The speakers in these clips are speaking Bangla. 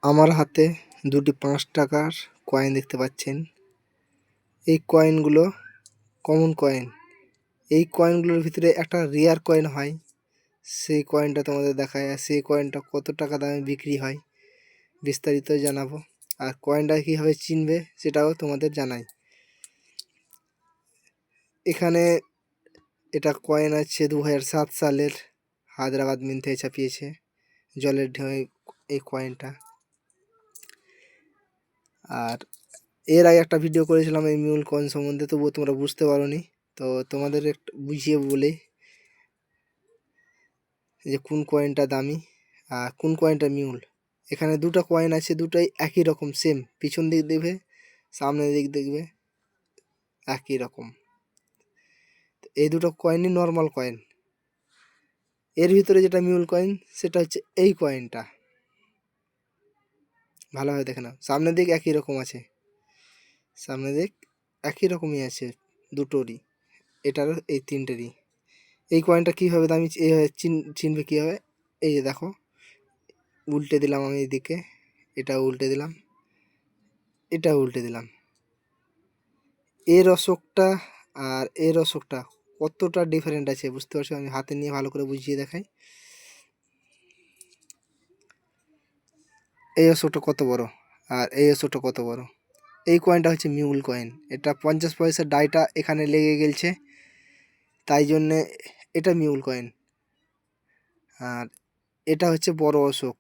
আমার হাতে দুটি ৫ টাকার কয়েন দেখতে পাচ্ছেন। এই কয়েনগুলো কমন কয়েন। এই কয়েনগুলোর ভিতরে একটা রেয়ার কয়েন হয়, সেই কয়েনটা তোমাদের দেখায়। আর সেই কয়েনটা কত টাকা দামে বিক্রি হয় বিস্তারিত জানাবো। আর কয়েনটা কীভাবে চিনবে সেটাও তোমাদের জানাই। এখানে এটা কয়েন আছে ২০০৭ সালের, হায়দ্রাবাদ মিন্ট থেকে ছাপিয়েছে, জলের ঢেউয়ে এই কয়েনটা। আর এর আগে একটা ভিডিও করেছিলাম এই মিউল কয়েন সম্বন্ধে, তবুও তোমরা বুঝতে পারোনি, তো তোমাদের একটু বুঝিয়ে বলে যে কোন কয়েনটা দামি আর কোন কয়েনটা মিউল। এখানে দুটো কয়েন আছে, দুটোই একই রকম সেম। পিছন দিক দেখবে, সামনের দিক দেখবে একই রকম। এই দুটো কয়েনই নর্মাল কয়েন। এর ভিতরে যেটা মিউল কয়েন সেটা হচ্ছে এই কয়েনটা। ভালোভাবে দেখে নাও, সামনের দিক একই রকম আছে, সামনের দিক একই রকমই আছে দুটোরই, এটারও এই তিনটেরই। এই কয়েনটা কীভাবে দামি এইভাবে চিনবে কীভাবে, এই যে দেখো উল্টে দিলাম আমি এইদিকে, এটা উল্টে দিলাম, এটা উল্টে দিলাম। এর অশোকটা আর এর অশোকটা কতটা ডিফারেন্ট আছে বুঝতে পারছো? আমি হাতে নিয়ে ভালো করে বুঝিয়ে দেখাই। এই অশোকটা কত বড় আর এই অশোকটা কত বড়। এই কয়েনটা হচ্ছে মিউল কয়েন। এটা 50 পয়সার ডাইটা এখানে লেগে গেছে, তাই জন্যে এটা মিউল কয়েন। আর এটা হচ্ছে বড় অশোক।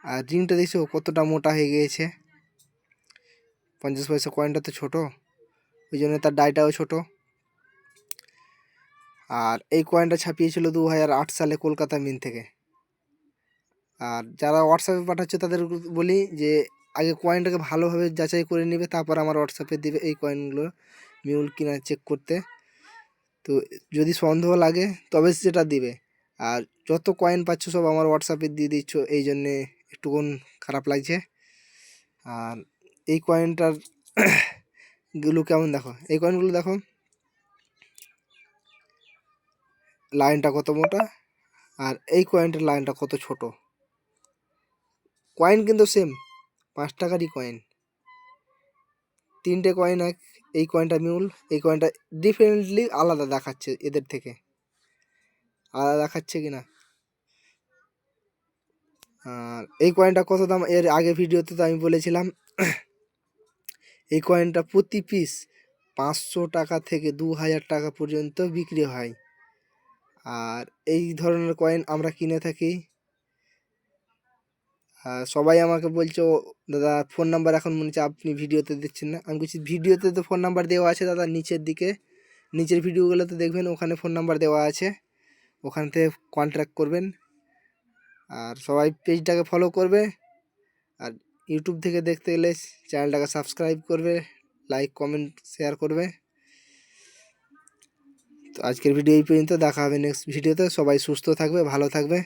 আর রিংটা দেখছো কতটা মোটা হয়ে গিয়েছে। 50 পয়সা কয়েনটা তো ছোটো, ওই জন্য তার ডাইটাও ছোট। আর এই কয়েনটা ছাপিয়েছিল 2008 সালে কলকাতা মিন্ট থেকে। আর যারা হোয়াটসঅ্যাপে পাঠাচ্ছে তাদের বলি যে আগে কয়েনটাকে ভালোভাবে যাচাই করে নেবে, তারপর আমার হোয়াটসঅ্যাপে দেবে এই কয়েনগুলো মিউল কিনা চেক করতে। তো যদি সন্দেহ লাগে তবে সেটা দিবে। আর যত কয়েন পাচ্ছ সব আমার হোয়াটসঅ্যাপে দিয়ে দিচ্ছ, এই জন্যে একটুকুন খারাপ লাগছে। আর এই কয়েনটার গুলো কেমন দেখো, এই কয়েনগুলো দেখো লাইনটা কত মোটা, আর এই কয়েনটার লাইনটা কত ছোট। কয়েন কিন্তু সেম, ৫ টাকারই কয়েন, তিনটে কয়েন এক। এই কয়েনটা মিউল, এই কয়েনটা ডিফারেন্টলি আলাদা দেখাচ্ছে এদের থেকে, আলাদা দেখাচ্ছে কি না। আর এই কয়েনটা কত দাম, এর আগে ভিডিওতে তো আমি বলেছিলাম এই কয়েনটা প্রতি পিস 500 টাকা থেকে 2000 টাকা পর্যন্ত বিক্রি হয়। আর এই ধরনের কয়েন আমরা কিনে থাকি। সবাই আমাকে বলছে, ও দাদা ফোন নাম্বার এখন মনে হচ্ছে আপনি ভিডিওতে দিচ্ছেন না। আমি বলছি ভিডিওতে তো ফোন নাম্বার দেওয়া আছে দাদা, নিচের দিকে, নিচের ভিডিওগুলোতে দেখবেন ওখানে ফোন নাম্বার দেওয়া আছে, ওখান থেকে কন্ট্যাক্ট করবেন। আর সবাই পেজটাকে ফলো করবে। আর ইউটিউব থেকে দেখতে গেলে চ্যানেলটাকে সাবস্ক্রাইব করবে, লাইক কমেন্ট শেয়ার করবে। তো আজকের ভিডিও এই পর্যন্ত, দেখা হবে নেক্সট ভিডিওতে। সবাই সুস্থ থাকবে, ভালো থাকবে।